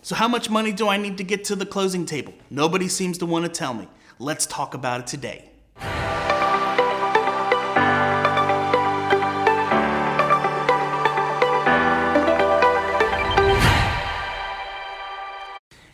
So how much money do I need to get to the closing table? Nobody seems to want to tell me. Let's talk about it today.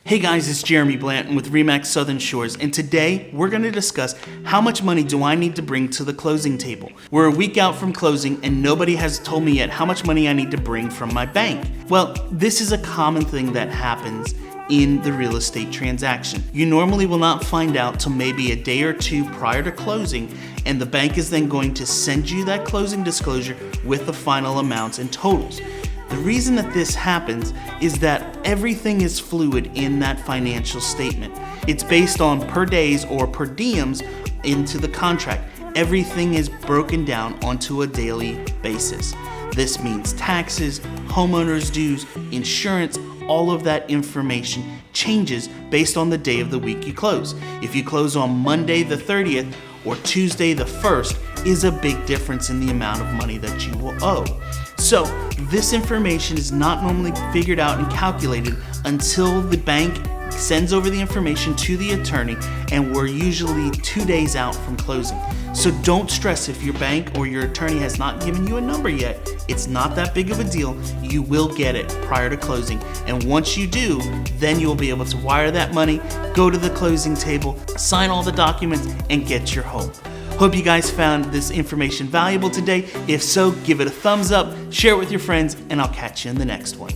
Hey guys, it's Jeremy Blanton with RE/MAX Southern Shores, and today we're going to discuss how much money do I need to bring to the closing table. We're a week out from closing and nobody has told me yet how much money I need to bring from my bank. Well, this is a common thing that happens in the real estate transaction. You normally will not find out till maybe a day or two prior to closing, and the bank is then going to send you that closing disclosure with the final amounts and totals. The reason that this happens is that everything is fluid in that financial statement. It's based on per days or per diems into the contract. Everything is broken down onto a daily basis. This means taxes, homeowners' dues, insurance, all of that information changes based on the day of the week you close. If you close on Monday the 30th or Tuesday the 1st is a big difference in the amount of money that you will owe. So this information is not normally figured out and calculated until the bank sends over the information to the attorney, and we're usually 2 days out from closing. So don't stress if your bank or your attorney has not given you a number yet. It's not that big of a deal. You will get it prior to closing. And once you do, then you'll be able to wire that money, go to the closing table, sign all the documents, and get your home. Hope you guys found this information valuable today. If so, give it a thumbs up, share it with your friends, and I'll catch you in the next one.